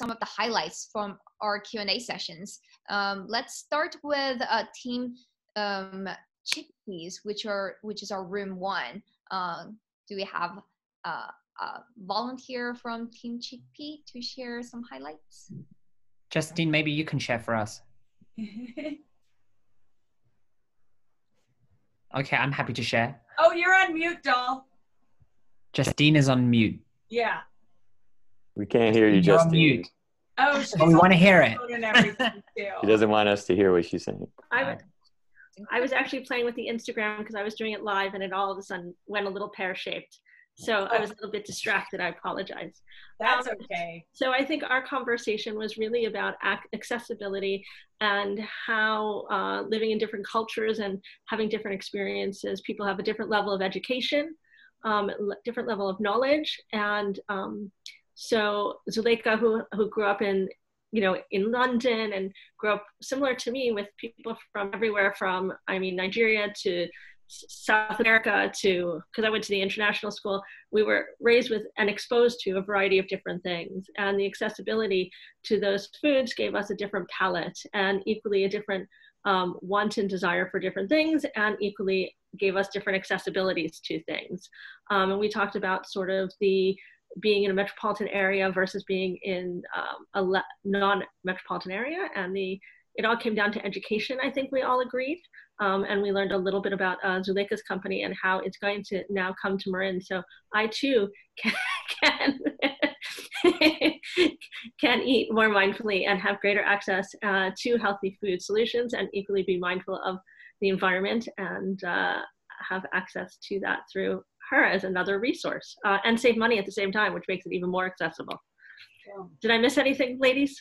some of the highlights from our Q&A sessions. Let's start with Team Chickpeas, which is our room 1. Do we have a volunteer from Team Chickpea to share some highlights? Justine, maybe you can share for us. Okay, I'm happy to share. Oh, you're on mute, doll. Justine is on mute. Yeah. We can't hear you, You're on Justine. mute. Oh, she's we want to hear it. and everything too. She doesn't want us to hear what she's saying. I was actually playing with the Instagram because I was doing it live, and it all of a sudden went a little pear-shaped. So I was a little bit distracted. I apologize. That's okay. So I think our conversation was really about accessibility and how living in different cultures and having different experiences, people have a different level of education, different level of knowledge. And so Zuleika, who grew up in London and grew up similar to me with people from everywhere from, Nigeria to South America because I went to the international school, we were raised with and exposed to a variety of different things. And the accessibility to those foods gave us a different palate and equally a different want and desire for different things, and equally gave us different accessibilities to things. And we talked about sort of the being in a metropolitan area versus being in a non-metropolitan area. And it all came down to education, I think we all agreed. And we learned a little bit about Zuleika's company and how it's going to now come to Marin. So I too can eat more mindfully and have greater access to healthy food solutions, and equally be mindful of the environment and have access to that through her as another resource, and save money at the same time, which makes it even more accessible. Yeah. Did I miss anything, ladies?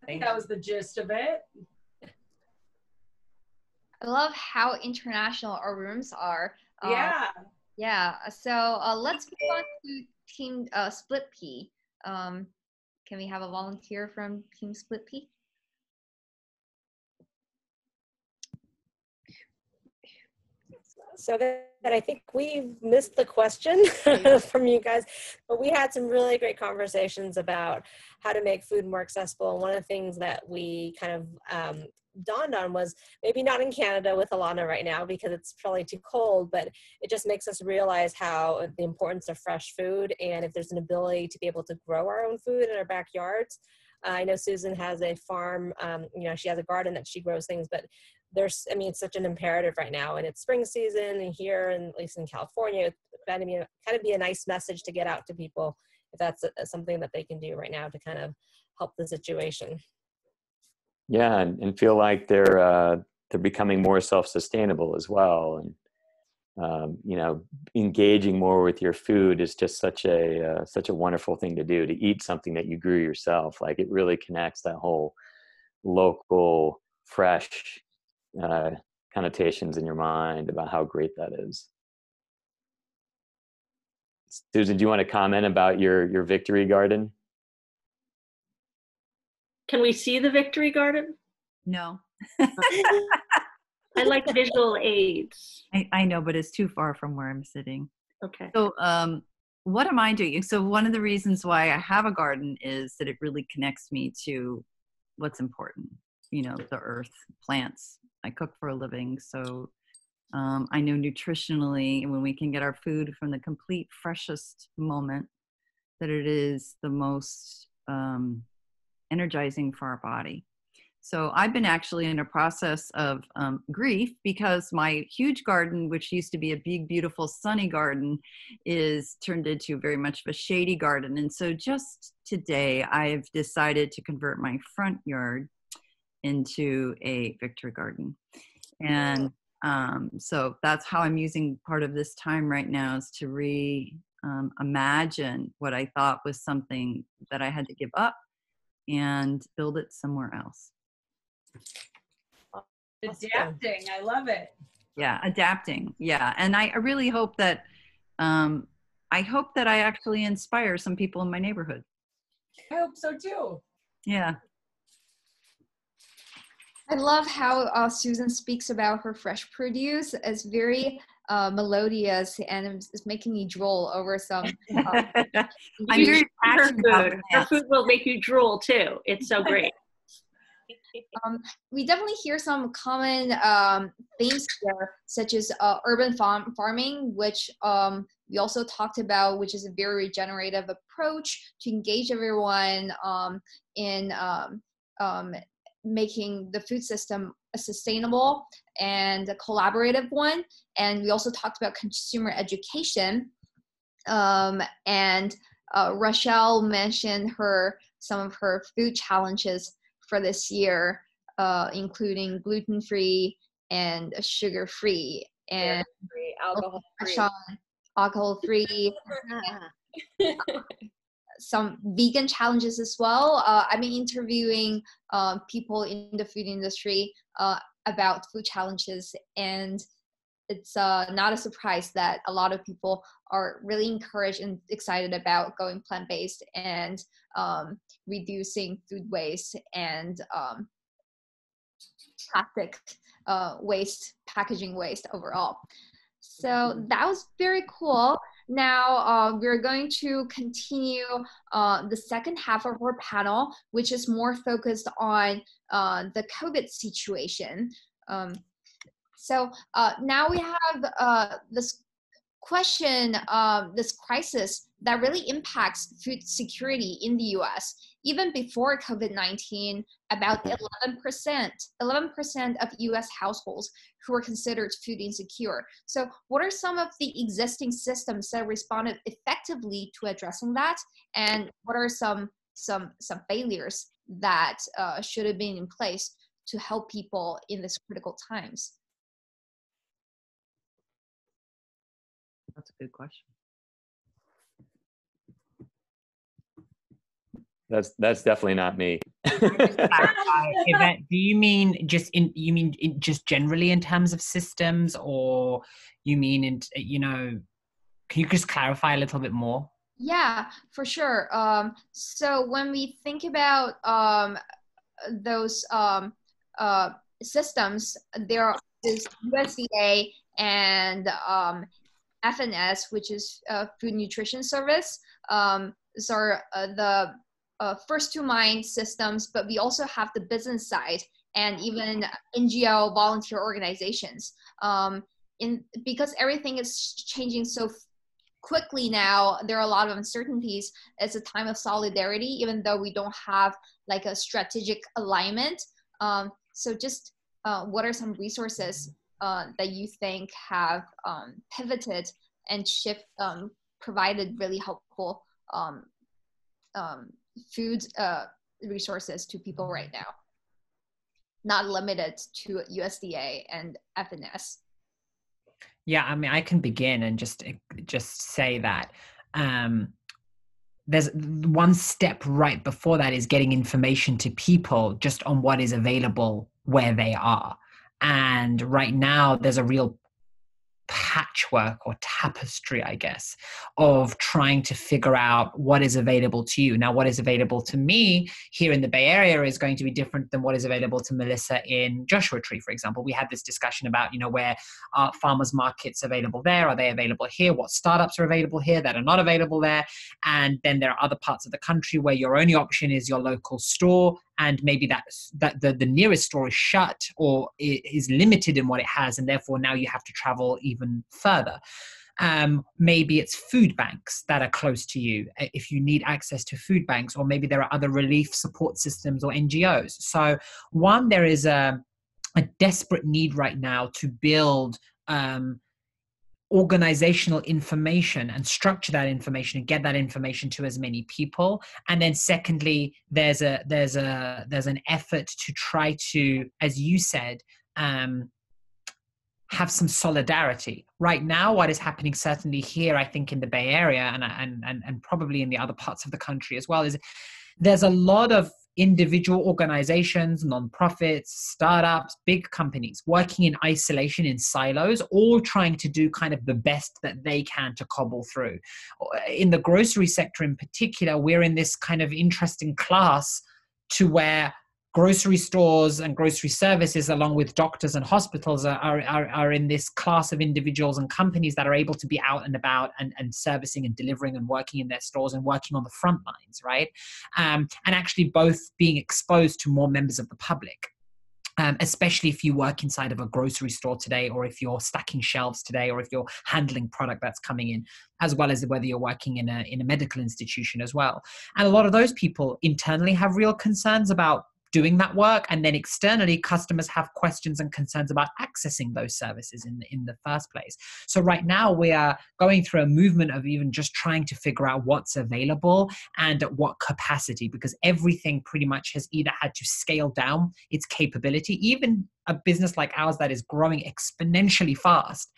I think that was the gist of it. I love how international our rooms are. Yeah. Yeah. So let's move on to Team Split Pea. Can we have a volunteer from Team Split Pea? So that I think we missed the question from you guys, but we had some really great conversations about how to make food more accessible. And one of the things that we kind of dawned on was maybe not in Canada with Alana right now because it's probably too cold, but it just makes us realize how the importance of fresh food, and if there's an ability to be able to grow our own food in our backyards. I know Susan has a farm, she has a garden that she grows things, but it's such an imperative right now, and it's spring season, and here, and at least in California, it's kind of be a nice message to get out to people if that's something that they can do right now to kind of help the situation. Yeah, and feel like they're becoming more self-sustainable as well, and engaging more with your food is just such a wonderful thing to do. To eat something that you grew yourself, like it really connects that whole local, fresh connotations in your mind about how great that is. Susan, do you want to comment about your victory garden? Can we see the victory garden? No. I like visual aids. I know, but it's too far from where I'm sitting. Okay. So what am I doing? So one of the reasons why I have a garden is that it really connects me to what's important. The earth, plants. I cook for a living, so I know nutritionally when we can get our food from the complete freshest moment, that it is the most energizing for our body. So I've been actually in a process of grief because my huge garden, which used to be a big, beautiful, sunny garden, is turned into very much of a shady garden. And so just today, I've decided to convert my front yard into a victory garden. And so that's how I'm using part of this time right now, is to imagine what I thought was something that I had to give up and build it somewhere else. Adapting, I love it. Yeah, adapting. Yeah, and I really hope that I actually inspire some people in my neighborhood. I hope so too. Yeah. I love how Susan speaks about her fresh produce as very melodious, and it's making me drool over some. I'm very passionate about Her plants. food will make you drool too. It's so great. We definitely hear some common themes here, such as urban farming, which we also talked about, which is a very regenerative approach to engage everyone in making the food system a sustainable and a collaborative one. And we also talked about consumer education. And Rochelle mentioned some of her food challenges for this year, including gluten-free and sugar-free and alcohol-free, some vegan challenges as well. I've been interviewing people in the food industry about food challenges, and it's not a surprise that a lot of people are really encouraged and excited about going plant-based and reducing food waste and plastic waste, packaging waste overall. So that was very cool. Now we're going to continue the second half of our panel, which is more focused on the COVID situation. So now we have this question, this crisis that really impacts food security in the US. Even before COVID-19, about 11% of US households who were considered food insecure. So what are some of the existing systems that responded effectively to addressing that? And what are some failures that should have been in place to help people in this critical times? That's a good question. That's definitely not me. Yvette, do you mean just generally in terms of systems, or you mean in, can you just clarify a little bit more? Yeah, for sure. So when we think about those systems, there is USDA and FNS, which is Food Nutrition Service. These are the first to mind systems, but we also have the business side and even NGO volunteer organizations. Because everything is changing so quickly now, there are a lot of uncertainties. It's a time of solidarity, even though we don't have like a strategic alignment. So just what are some resources that you think have pivoted and provided really helpful food resources to people right now, not limited to USDA and FNS? Yeah, I mean, I can begin and just say that there's one step right before that is getting information to people just on what is available where they are. And right now there's a real patchwork or tapestry, I guess, of trying to figure out what is available to you. Now, what is available to me here in the Bay Area is going to be different than what is available to Melissa in Joshua Tree, for example. We had this discussion about, where are farmers markets available there? Are they available here? What startups are available here that are not available there? And then there are other parts of the country where your only option is your local store, and maybe that the nearest store is shut or is limited in what it has, and therefore now you have to travel even further. Maybe it's food banks that are close to you if you need access to food banks, or maybe there are other relief support systems or NGOs. So one, there is a desperate need right now to build organizational information and structure that information and get that information to as many people. And then secondly, there's an effort to try to, as you said, have some solidarity. Right now, what is happening certainly here, I think in the Bay Area and probably in the other parts of the country as well, is there's a lot of individual organizations, nonprofits, startups, big companies working in isolation, in silos, all trying to do kind of the best that they can to cobble through. In the grocery sector in particular, we're in this kind of interesting class to where grocery stores and grocery services, along with doctors and hospitals, are in this class of individuals and companies that are able to be out and about and servicing and delivering and working in their stores and working on the front lines, right? And actually both being exposed to more members of the public. Especially if you work inside of a grocery store today, or if you're stacking shelves today, or if you're handling product that's coming in, as well as whether you're working in a medical institution as well. And a lot of those people internally have real concerns about doing that work, and then externally customers have questions and concerns about accessing those services in the first place. So right now we are going through a movement of even just trying to figure out what's available and at what capacity, because everything pretty much has either had to scale down its capability. Even a business like ours that is growing exponentially fast,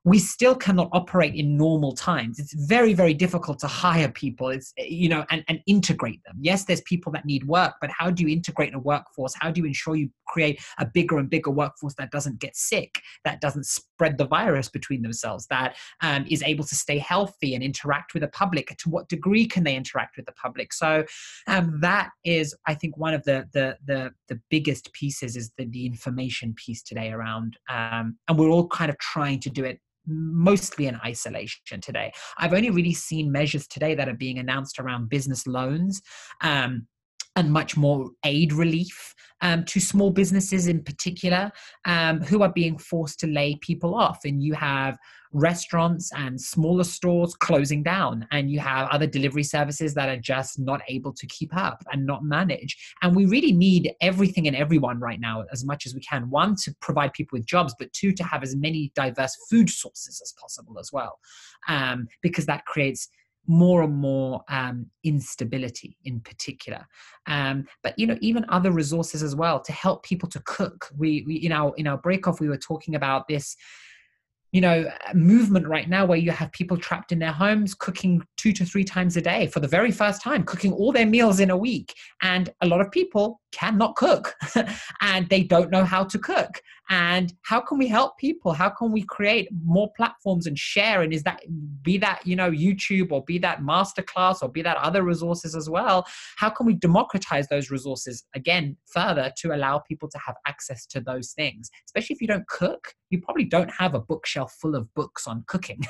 we still cannot operate in normal times. It's very, very difficult to hire people. It's, and integrate them. Yes, there's people that need work, but how do you integrate a workforce? How do you ensure you create a bigger and bigger workforce that doesn't get sick, that doesn't spread the virus between themselves, that is able to stay healthy and interact with the public? To what degree can they interact with the public? So that is, I think, one of the biggest pieces is the information piece today around, and we're all kind of trying to do it mostly in isolation today. I've only really seen measures today that are being announced around business loans, and much more aid relief to small businesses in particular, who are being forced to lay people off. And you have restaurants and smaller stores closing down, and you have other delivery services that are just not able to keep up and not manage. And we really need everything and everyone right now as much as we can. One, to provide people with jobs, but two, to have as many diverse food sources as possible as well, because that creates more and more instability in particular, but even other resources as well to help people to cook. We in our break off, we were talking about this movement right now where you have people trapped in their homes cooking 2 to 3 times a day for the very first time, cooking all their meals in a week. And a lot of people cannot cook and they don't know how to cook. And how can we help people? How can we create more platforms and share? And be that YouTube, or be that masterclass, or be that other resources as well? How can we democratize those resources again further to allow people to have access to those things? Especially if you don't cook, you probably don't have a bookshelf full of books on cooking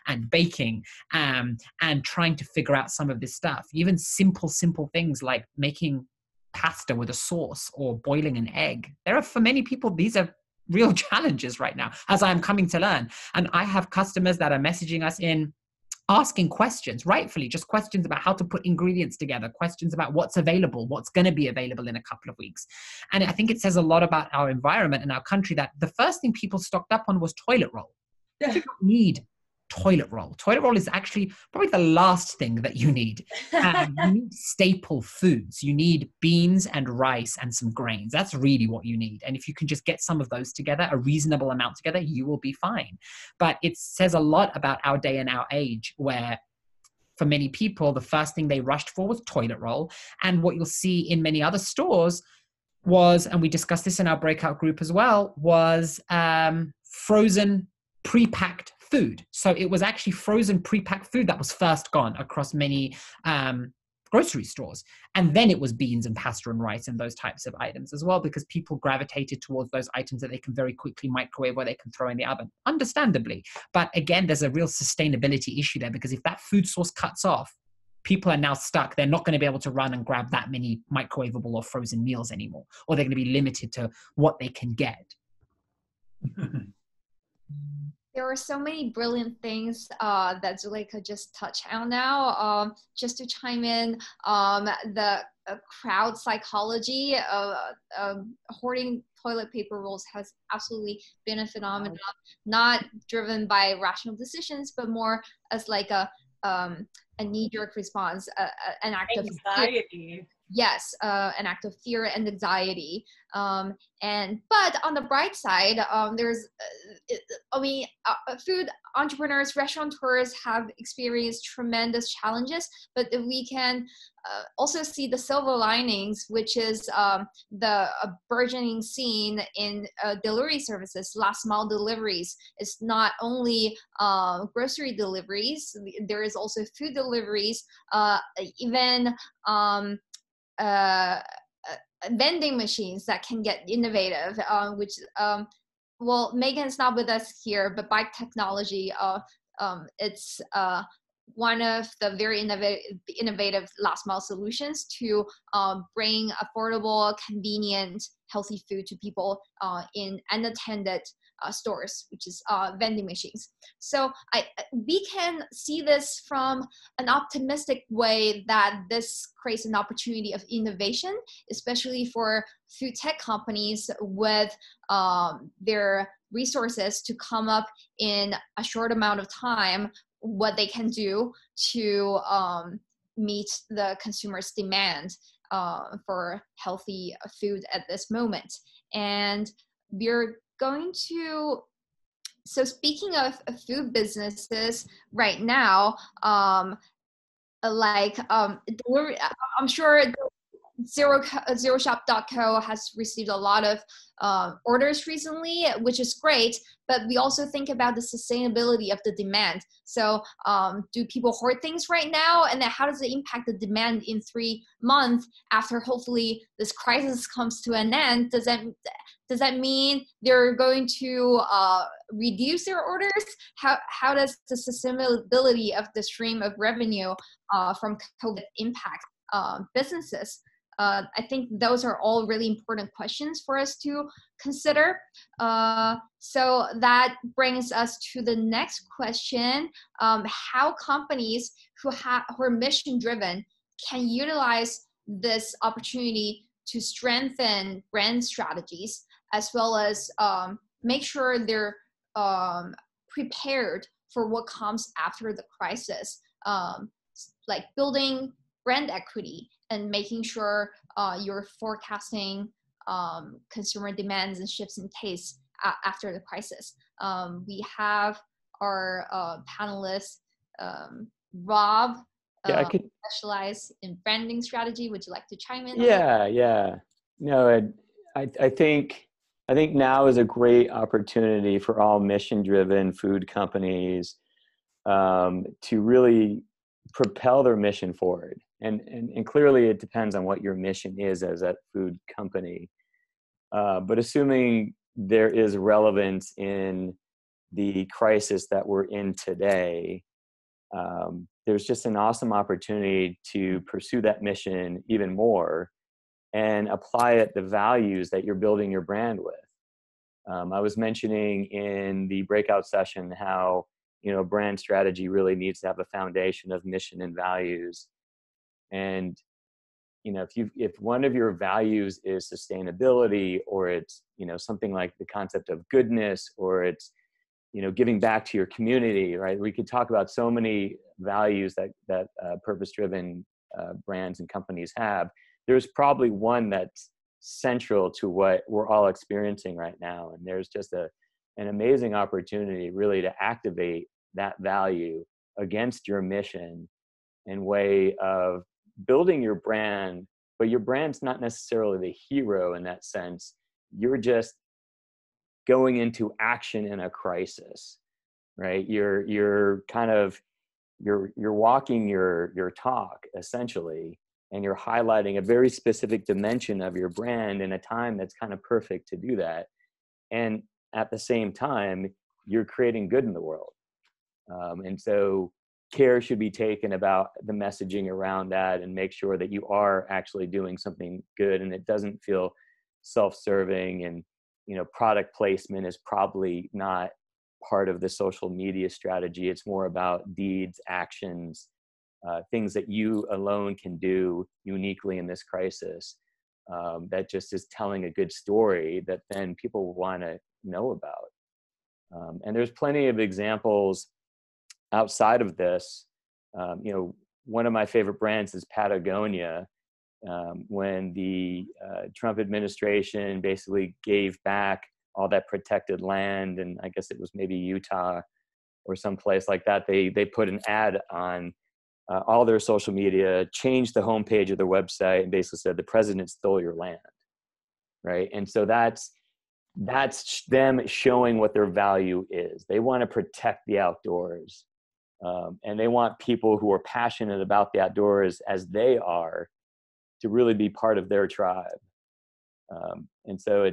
and baking, and trying to figure out some of this stuff. Even simple things like making pasta with a sauce or boiling an egg. For many people, these are real challenges right now, as I'm coming to learn. And I have customers that are messaging us in, asking questions, rightfully, just questions about how to put ingredients together, questions about what's available, what's going to be available in a couple of weeks. And I think it says a lot about our environment and our country that the first thing people stocked up on was toilet roll. You don't need toilet roll. Toilet roll is actually probably the last thing that you need. You need staple foods. You need beans and rice and some grains. That's really what you need. And if you can just get some of those together, a reasonable amount together, you will be fine. But it says a lot about our day and our age, where for many people, the first thing they rushed for was toilet roll. And what you'll see in many other stores was, and we discussed this in our breakout group as well, was frozen pre-packed food. So it was actually frozen pre-packed food that was first gone across many grocery stores. And then it was beans and pasta and rice and those types of items as well, because people gravitated towards those items that they can very quickly microwave or they can throw in the oven, understandably. But again, there's a real sustainability issue there, because if that food source cuts off, people are now stuck. They're not going to be able to run and grab that many microwavable or frozen meals anymore, or they're going to be limited to what they can get. There are so many brilliant things that Zuleika just touched on now. Just to chime in, the crowd psychology of hoarding toilet paper rolls has absolutely been a phenomenon, not driven by rational decisions, but more as like a knee-jerk response, an act of anxiety. Yes, an act of fear and anxiety. But on the bright side, there's, food entrepreneurs, restaurateurs have experienced tremendous challenges, but we can also see the silver linings, which is the burgeoning scene in delivery services, last mile deliveries. It's not only grocery deliveries, there is also food deliveries, even vending machines that can get innovative, which well, Megan's not with us here, but Bike Technology, it's one of the very innovative last mile solutions to bring affordable, convenient, healthy food to people in unattended stores, which is vending machines. So we can see this from an optimistic way, that this creates an opportunity of innovation, especially for food tech companies with their resources to come up in a short amount of time what they can do to meet the consumer's demand for healthy food at this moment. And we're going to, so speaking of food businesses right now, I'm sure ZeroShop.co has received a lot of orders recently, which is great, but we also think about the sustainability of the demand. So do people hoard things right now? And then how does it impact the demand in 3 months after hopefully this crisis comes to an end? Does that mean they're going to reduce their orders? How does the sustainability of the stream of revenue from COVID impact businesses? I think those are all really important questions for us to consider. So that brings us to the next question: how companies who are mission driven can utilize this opportunity to strengthen brand strategies, as well as make sure they're prepared for what comes after the crisis, like building brand equity and making sure you're forecasting consumer demands and shifts in tastes after the crisis. We have our panelists, Rob, specialize in branding strategy. Would you like to chime in? Yeah. No, I think now is a great opportunity for all mission-driven food companies to really propel their mission forward. And clearly it depends on what your mission is as a food company. But assuming there is relevance in the crisis that we're in today, there's just an awesome opportunity to pursue that mission even more and apply it the values that you're building your brand with. I was mentioning in the breakout session how, brand strategy really needs to have a foundation of mission and values. And, if one of your values is sustainability, or it's, something like the concept of goodness, or it's, giving back to your community, right? We could talk about so many values that purpose-driven brands and companies have. There's probably one that's central to what we're all experiencing right now. And there's just an amazing opportunity really to activate that value against your mission and way of building your brand. But your brand's not necessarily the hero in that sense. You're just going into action in a crisis, right? You're walking your talk essentially, and you're highlighting a very specific dimension of your brand in a time that's kind of perfect to do that. And at the same time, you're creating good in the world. And so care should be taken about the messaging around that, and make sure that you are actually doing something good and it doesn't feel self-serving. And, product placement is probably not part of the social media strategy. It's more about deeds, actions, things that you alone can do uniquely in this crisis, that just is telling a good story that then people want to know about. And there's plenty of examples outside of this. One of my favorite brands is Patagonia. When the Trump administration basically gave back all that protected land, and I guess it was maybe Utah or someplace like that, they put an ad on all their social media, changed the homepage of their website, and basically said, "The president stole your land," right? And so that's them showing what their value is. They want to protect the outdoors, and they want people who are passionate about the outdoors as they are to really be part of their tribe. And so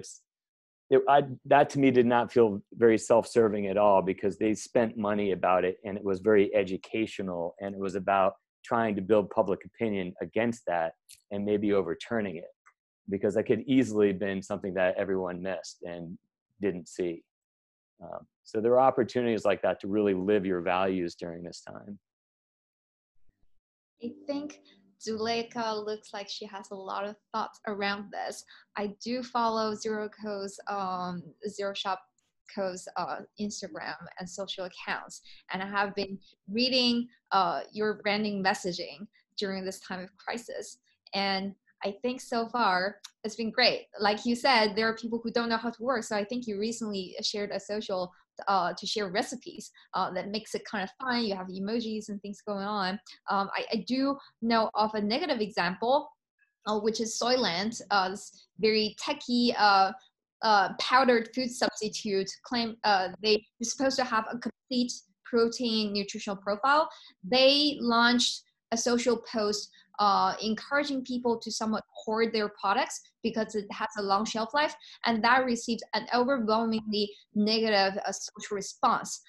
that to me did not feel very self-serving at all, because they spent money about it, and it was very educational, and it was about trying to build public opinion against that and maybe overturning it, because that could easily have been something that everyone missed and didn't see. So there are opportunities like that to really live your values during this time. I think Zuleika looks like she has a lot of thoughts around this. I do follow Zero Shop Co's Instagram and social accounts, and I have been reading your branding messaging during this time of crisis. And I think so far it's been great. Like you said, there are people who don't know how to work. So I think you recently shared a social to share recipes that makes it kind of fun. You have emojis and things going on. I do know of a negative example, which is Soylent, this very techy powdered food substitute. Claim they're supposed to have a complete protein nutritional profile. They launched a social post encouraging people to somewhat hoard their products because it has a long shelf life, and that received an overwhelmingly negative social response.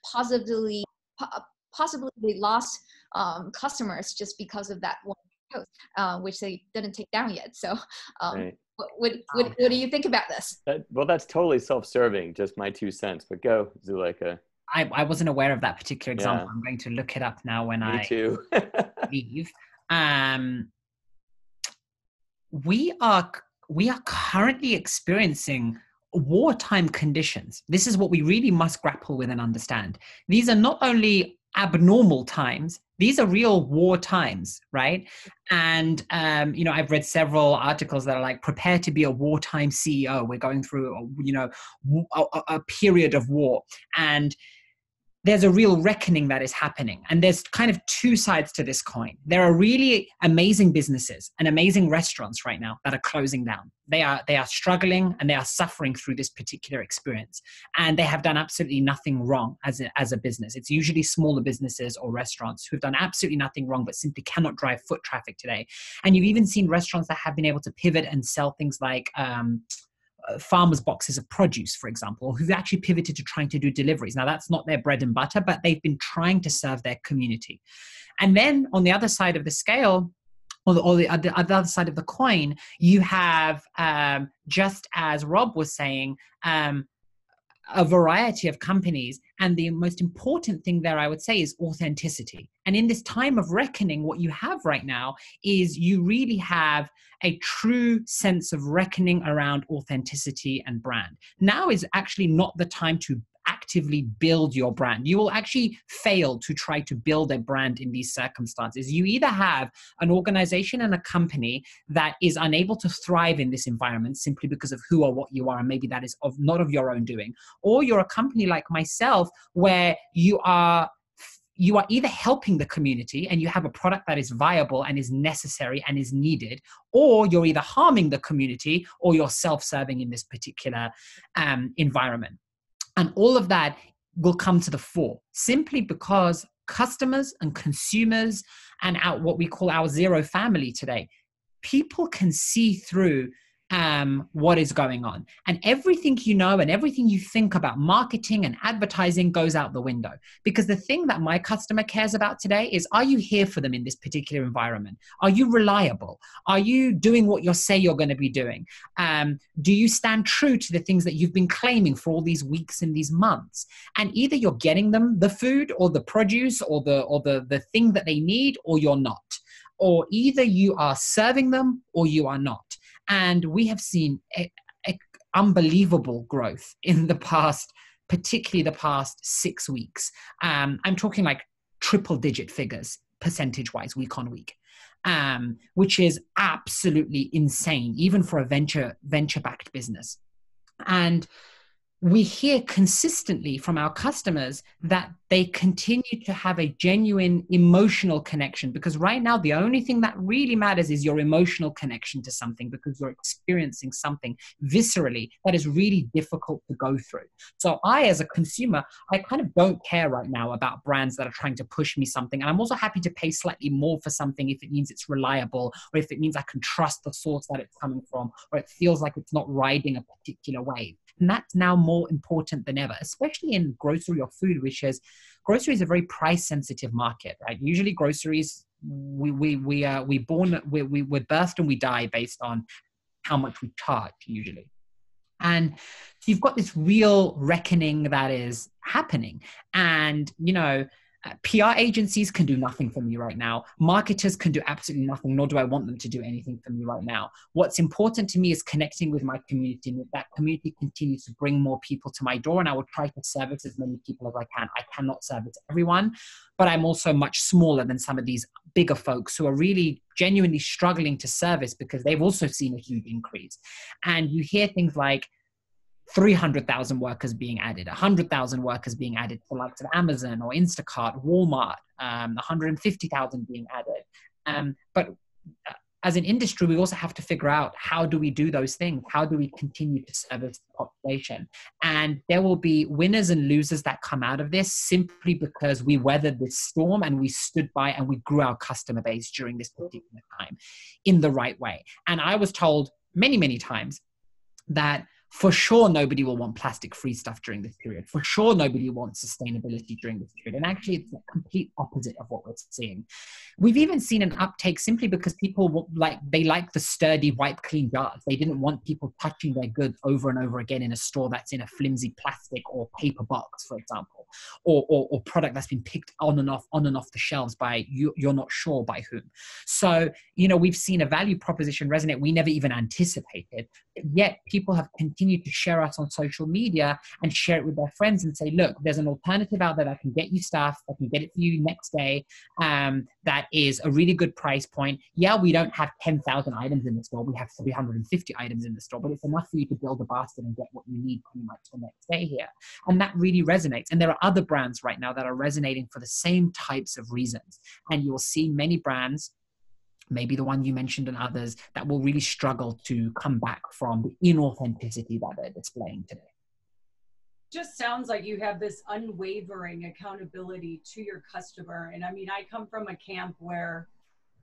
Possibly they lost customers just because of that one post, which they didn't take down yet. So Right. what do you think about this? Well, that's totally self-serving, just my 2 cents, but go, Zuleika. I wasn't aware of that particular example. Yeah. I'm going to look it up now when Me too. leave. We are currently experiencing wartime conditions. This is what we really must grapple with and understand. These are not only abnormal times, these are real war times, right? And I've read several articles that are like, prepare to be a wartime CEO. We're going through a period of war, and there's a real reckoning that is happening. And there's kind of two sides to this coin. There are really amazing businesses and amazing restaurants right now that are closing down. They are struggling, and they are suffering through this particular experience. And they have done absolutely nothing wrong as a business. It's usually smaller businesses or restaurants who've done absolutely nothing wrong, but simply cannot drive foot traffic today. And you've even seen restaurants that have been able to pivot and sell things like farmers boxes of produce, for example, who've actually pivoted to trying to do deliveries. Now, that's not their bread and butter, but they've been trying to serve their community. And then on the other side of the scale, or the other side of the coin, you have, just as Rob was saying, a variety of companies. And the most important thing there, I would say, is authenticity. And in this time of reckoning, what you have right now is you really have a true sense of reckoning around authenticity and brand. Now is actually not the time to actively build your brand. You will actually fail to try to build a brand in these circumstances. You either have an organization and a company that is unable to thrive in this environment simply because of who or what you are, and maybe that is not of your own doing, or you're a company like myself where you are either helping the community and you have a product that is viable and is necessary and is needed, or you're either harming the community or you're self-serving in this particular environment. And all of that will come to the fore simply because customers and consumers and what we call our zero family today, people can see through what is going on. And everything you know and everything you think about marketing and advertising goes out the window. Because the thing that my customer cares about today is, are you here for them in this particular environment? Are you reliable? Are you doing what you say you're going to be doing? Do you stand true to the things that you've been claiming for all these weeks and these months? And either you're getting them the food or the produce or the thing that they need, or you're not. Or either you are serving them or you are not. And we have seen unbelievable growth in the past, particularly the past 6 weeks. I'm talking like triple-digit figures, percentage-wise, week on week, which is absolutely insane, even for a venture-backed business. And we hear consistently from our customers that they continue to have a genuine emotional connection, because right now the only thing that really matters is your emotional connection to something, because you're experiencing something viscerally that is really difficult to go through. So I, as a consumer, I kind of don't care right now about brands that are trying to push me something. And I'm also happy to pay slightly more for something if it means it's reliable, or if it means I can trust the source that it's coming from, or it feels like it's not riding a particular wave. And that's now more important than ever, especially in grocery or food, which is, grocery is a very price sensitive market, right? Usually groceries, we're birthed and we die based on how much we charge usually. And you've got this real reckoning that is happening. And, you know, PR agencies can do nothing for me right now. Marketers can do absolutely nothing, nor do I want them to do anything for me right now. What's important to me is connecting with my community, and that community continues to bring more people to my door, and I will try to service as many people as I can. I cannot service everyone, but I'm also much smaller than some of these bigger folks who are really genuinely struggling to service, because they've also seen a huge increase. And you hear things like 300,000 workers being added, 100,000 workers being added to the likes of Amazon or Instacart, Walmart, 150,000 being added. But as an industry, we also have to figure out, how do we do those things? How do we continue to service the population? And there will be winners and losers that come out of this, simply because we weathered this storm and we stood by and we grew our customer base during this particular time in the right way. And I was told many, many times that for sure nobody will want plastic-free stuff during this period. For sure nobody wants sustainability during this period. And actually it's the complete opposite of what we're seeing. We've even seen an uptake simply because people like the sturdy, wipe clean jars. They didn't want people touching their goods over and over again in a store that's in a flimsy plastic or paper box, for example, or product that's been picked on and off the shelves by you're not sure by whom. So, you know, we've seen a value proposition resonate we never even anticipated. Yet people have continued to share us on social media and share it with their friends and say, look, there's an alternative out there that can get you stuff, that can get it for you next day, that is a really good price point. Yeah, we don't have 10,000 items in the store. We have 350 items in the store, but it's enough for you to build a basket and get what you need pretty much the next day here. And that really resonates. And there are other brands right now that are resonating for the same types of reasons. And you'll see many brands, maybe the one you mentioned and others, that will really struggle to come back from the inauthenticity that they're displaying today. Just sounds like you have this unwavering accountability to your customer. And I mean, I come from a camp where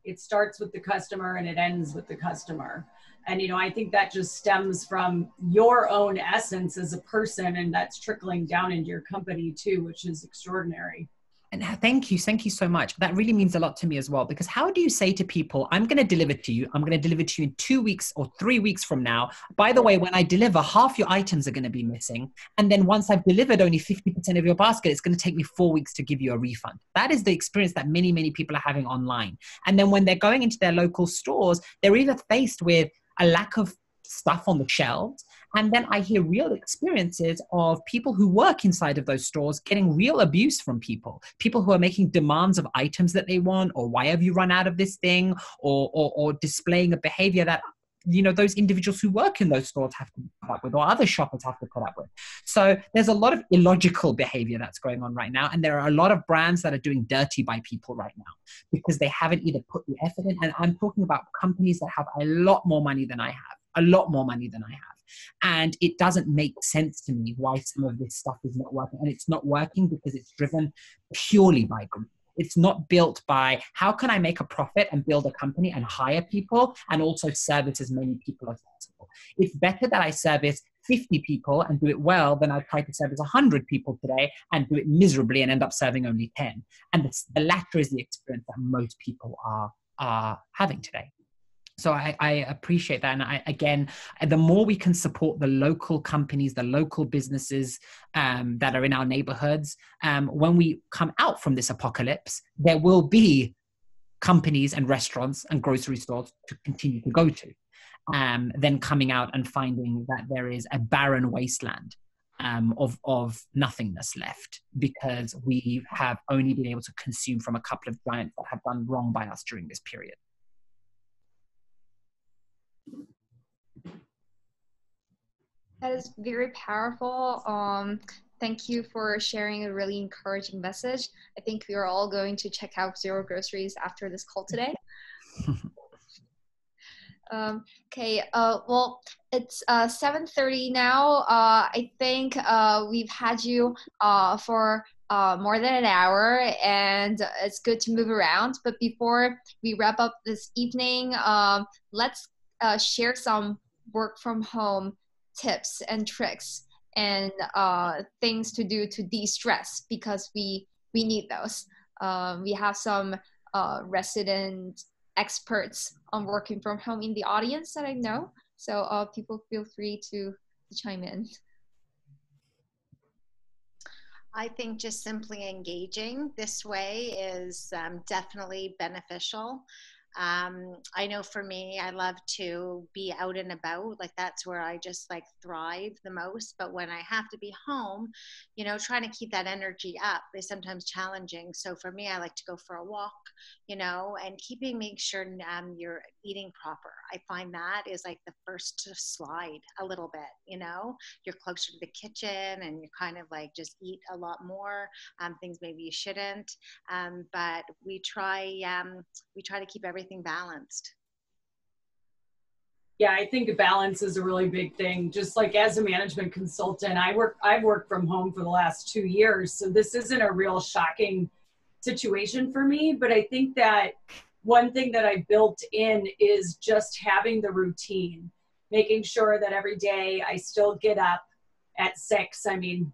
it starts with the customer and it ends with the customer. And, you know, I think that just stems from your own essence as a person, and that's trickling down into your company too, which is extraordinary. And thank you so much. That really means a lot to me as well, because how do you say to people, I'm going to deliver to you, I'm going to deliver to you in 2 weeks or 3 weeks from now. By the way, when I deliver, half your items are going to be missing. And then once I've delivered only 50% of your basket, it's going to take me 4 weeks to give you a refund. That is the experience that many, many people are having online. And then when they're going into their local stores, they're either faced with a lack of stuff on the shelves. And then I hear real experiences of people who work inside of those stores getting real abuse from people who are making demands of items that they want, or why have you run out of this thing, or displaying a behavior that, you know, those individuals who work in those stores have to put up with, or other shoppers have to put up with. So there's a lot of illogical behavior that's going on right now. And there are a lot of brands that are doing dirty by people right now because they haven't either put the effort in. And I'm talking about companies that have a lot more money than I have. And it doesn't make sense to me why some of this stuff is not working. And it's not working because it's driven purely by greed. It's not built by, how can I make a profit and build a company and hire people and also service as many people as possible? It's better that I service 50 people and do it well than I try to service 100 people today and do it miserably and end up serving only 10. And the latter is the experience that most people are having today. So I appreciate that. And again, the more we can support the local companies, the local businesses that are in our neighborhoods, when we come out from this apocalypse, there will be companies and restaurants and grocery stores to continue to go to, then coming out and finding that there is a barren wasteland of nothingness left, because we have only been able to consume from a couple of giants that have done wrong by us during this period. That is very powerful. Thank you for sharing a really encouraging message. I think we are all going to check out Zero Groceries after this call today. Okay, well, it's 7:30 now. I think we've had you for more than an hour, and it's good to move around. But before we wrap up this evening, let's share some work from home tips and tricks and things to do to de-stress, because we need those. We have some resident experts on working from home in the audience that I know. So people feel free to chime in. I think just simply engaging this way is definitely beneficial. I know for me, I love to be out and about. Like that's where I just like thrive the most. But when I have to be home, you know, trying to keep that energy up is sometimes challenging. So for me, I like to go for a walk, you know, and make sure you're eating proper. I find that is like the first to slide a little bit, you know, you're closer to the kitchen and you kind of like just eat a lot more things maybe you shouldn't. But we try to keep everything balanced. Yeah, I think balance is a really big thing. Just like as a management consultant, I've worked from home for the last 2 years. So this isn't a real shocking situation for me, but I think that one thing that I built in is just having the routine, making sure that every day I still get up at 6. I mean,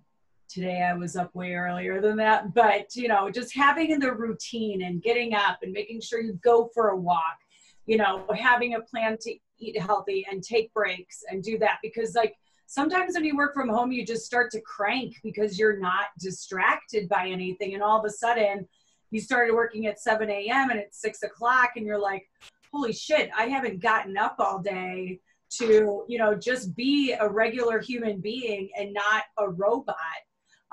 today I was up way earlier than that, but you know, just having the routine and getting up and making sure you go for a walk, you know, having a plan to eat healthy and take breaks and do that. Because like sometimes when you work from home, you just start to crank because you're not distracted by anything. And all of a sudden you started working at 7 a.m. and it's 6 o'clock and you're like, holy shit, I haven't gotten up all day to, you know, just be a regular human being and not a robot.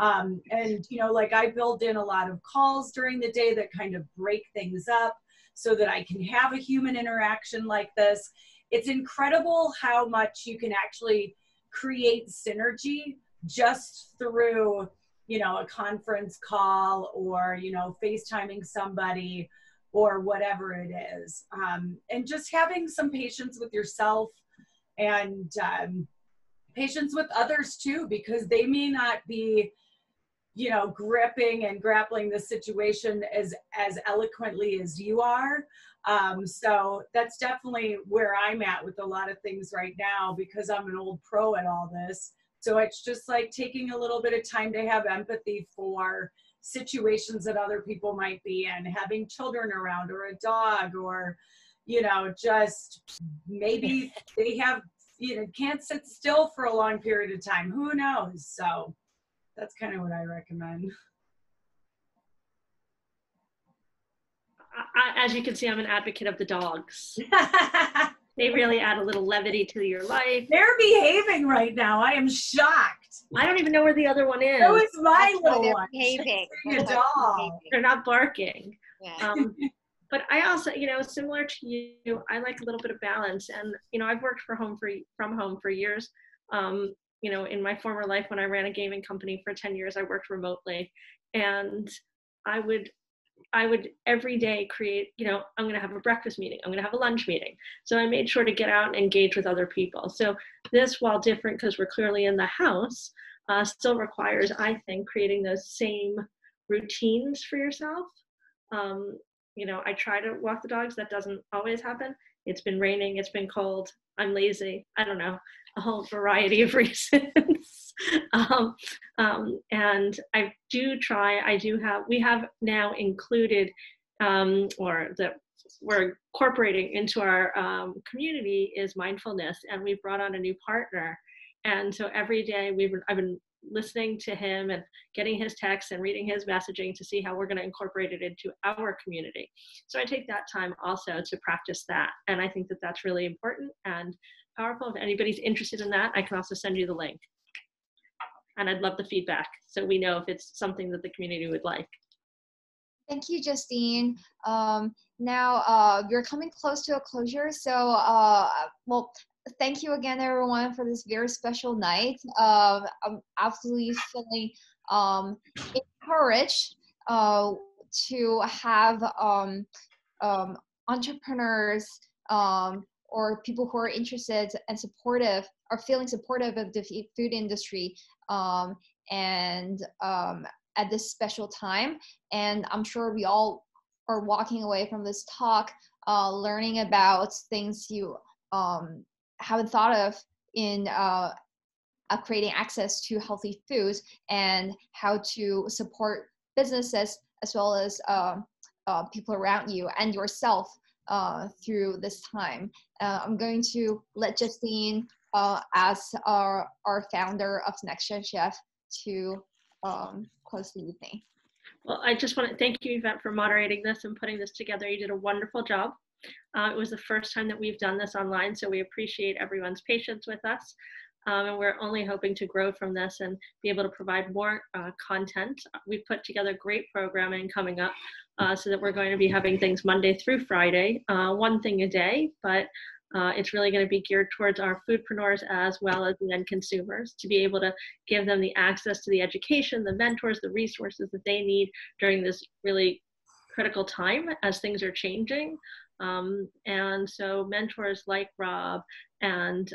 And, you know, like I build in a lot of calls during the day that kind of break things up so that I can have a human interaction like this. It's incredible how much you can actually create synergy just through, you know, a conference call or, you know, FaceTiming somebody or whatever it is. And just having some patience with yourself and patience with others too, because they may not be, you know, gripping and grappling the situation as eloquently as you are. So that's definitely where I'm at with a lot of things right now, because I'm an old pro at all this. So it's just like taking a little bit of time to have empathy for situations that other people might be in, having children around or a dog, or, you know, just maybe they have, you know, can't sit still for a long period of time. Who knows? So that's kind of what I recommend. As you can see, I'm an advocate of the dogs. They really add a little levity to your life. They're behaving right now. I am shocked. I don't even know where the other one is. Who is my little one? Behaving. A dog. They're not barking. Yeah. But I also, you know, similar to you, I like a little bit of balance. And, you know, I've worked from home for years. You know, in my former life, when I ran a gaming company for 10 years, I worked remotely. And I would every day create, you know, I'm going to have a breakfast meeting. I'm going to have a lunch meeting. So I made sure to get out and engage with other people. So this, while different because we're clearly in the house, still requires, I think, creating those same routines for yourself. You know, I try to walk the dogs. That doesn't always happen. It's been raining. It's been cold. I'm lazy. I don't know, a whole variety of reasons. And I do try, we have now included, we're incorporating into our community is mindfulness, and we've brought on a new partner. And so every day I've been listening to him and getting his texts and reading his messaging to see how we're going to incorporate it into our community. So I take that time also to practice that. And I think that that's really important and powerful. If anybody's interested in that, I can also send you the link. And I'd love the feedback so we know if it's something that the community would like. Thank you, Justine. Now we're coming close to a closure, so well, thank you again, everyone, for this very special night. I'm absolutely feeling encouraged to have entrepreneurs or people who are interested and supportive, are feeling supportive of the food industry, and at this special time. And I'm sure we all are walking away from this talk learning about things you haven't thought of in creating access to healthy foods, and how to support businesses as well as people around you and yourself through this time. I'm going to let Justine, as our founder of NextGenChef, to close the evening. Well, I just want to thank you, Yvette, for moderating this and putting this together. You did a wonderful job. It was the first time that we've done this online, so we appreciate everyone's patience with us. And we're only hoping to grow from this and be able to provide more content. We've put together great programming coming up so that we're going to be having things Monday through Friday, one thing a day, but it's really going to be geared towards our foodpreneurs as well as the end consumers, to be able to give them the access to the education, the mentors, the resources that they need during this really critical time as things are changing. And so mentors like Rob and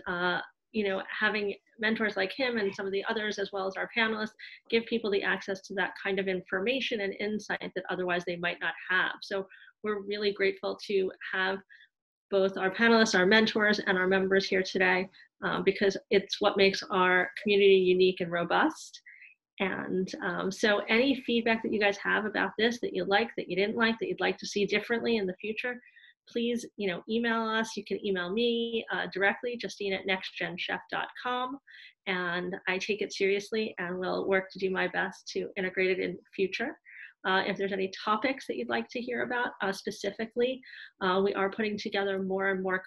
you know, having mentors like him and some of the others, as well as our panelists, give people the access to that kind of information and insight that otherwise they might not have. So we're really grateful to have both our panelists, our mentors, and our members here today, because it's what makes our community unique and robust. And so any feedback that you guys have about this, that you like, that you didn't like, that you'd like to see differently in the future, please, you know, email us. You can email me directly, Justine@nextgenchef.com, and I take it seriously and will work to do my best to integrate it in the future. If there's any topics that you'd like to hear about specifically, we are putting together more and more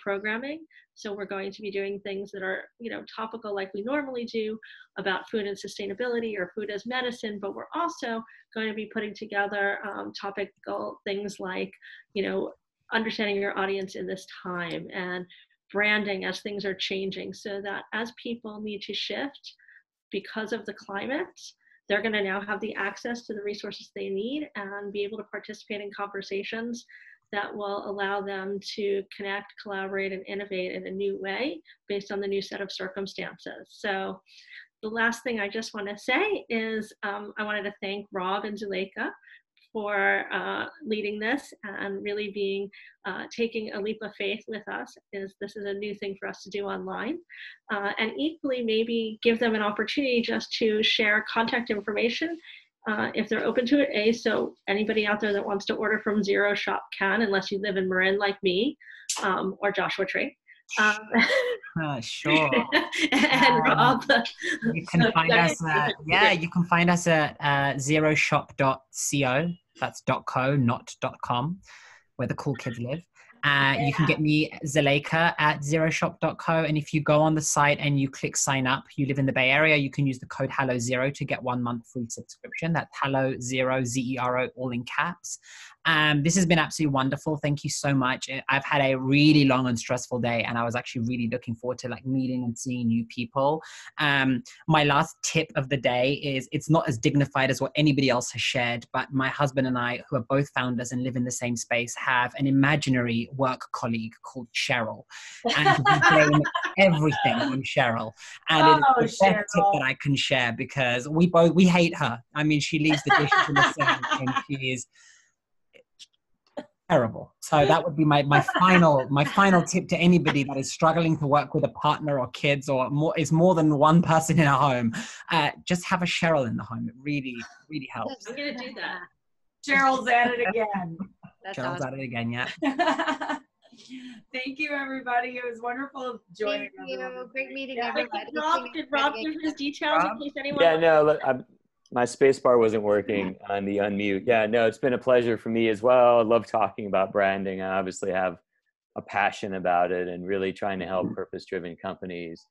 programming. So we're going to be doing things that are, you know, topical like we normally do about food and sustainability or food as medicine, but we're also going to be putting together topical things like, you know, understanding your audience in this time and branding as things are changing, so that as people need to shift because of the climate, they're going to now have the access to the resources they need and be able to participate in conversations that will allow them to connect, collaborate, and innovate in a new way based on the new set of circumstances. So the last thing I just want to say is I wanted to thank Rob and Zuleika for leading this and really being taking a leap of faith with us. This is a new thing for us to do online, and equally maybe give them an opportunity just to share contact information if they're open to it. So anybody out there that wants to order from Zero Shop can, unless you live in Marin like me or Joshua Tree. Sure. And Rob, you can find us you can find us at zeroshop.co. That's .co, not .com, where the cool kids live. You can get me, Zuleika, at zeroshop.co. And if you go on the site and you click sign up, you live in the Bay Area, you can use the code HALLO0 to get 1 month free subscription. That's HALLO0, ZERO, all in caps. This has been absolutely wonderful. Thank you so much. I've had a really long and stressful day, and I was actually really looking forward to like meeting and seeing new people. My last tip of the day is, it's not as dignified as what anybody else has shared, but my husband and I, who are both founders and live in the same space, have an imaginary work colleague called Cheryl, and we blame everything on Cheryl. And it's the best tip that I can share, because we hate her. I mean, she leaves the dishes in the sink and she is terrible. So that would be my final tip to anybody that is struggling to work with a partner or kids, or is more than one person in a home. Just have a Cheryl in the home. It really, really helps. I'm gonna do that. Cheryl's at it again. Cheryl's at it again, yeah. Thank you, everybody. It was wonderful joining. Thank you. Great meeting Yeah. everybody. Did Rob give his details in case anyone? Yeah, no, look, my space bar wasn't working on the unmute. Yeah, no, it's been a pleasure for me as well. I love talking about branding. I obviously have a passion about it, and really trying to help purpose-driven companies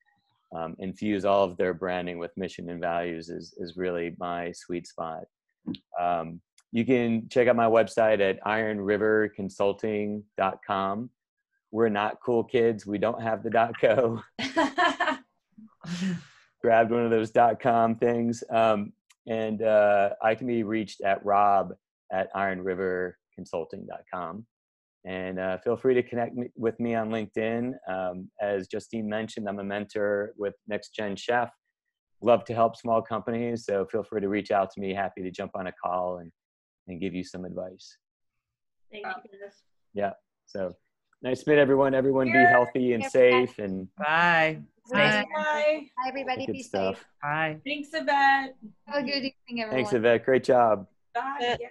infuse all of their branding with mission and values is really my sweet spot. You can check out my website at ironriverconsulting.com. We're not cool kids. We don't have the .co. Grabbed one of those .com things. And I can be reached at rob@ironriverconsulting.com. And feel free to connect with me on LinkedIn. As Justine mentioned, I'm a mentor with NextGenChef. Love to help small companies, so feel free to reach out to me. Happy to jump on a call and give you some advice. Thank you, guys. Yeah. So nice to meet everyone. Everyone be healthy and safe. And Bye. Bye. Bye, everybody. good Be stuff. safe. Bye. Thanks, Yvette. Have a good evening, everyone. Thanks, Yvette. Great job. Bye. Yeah.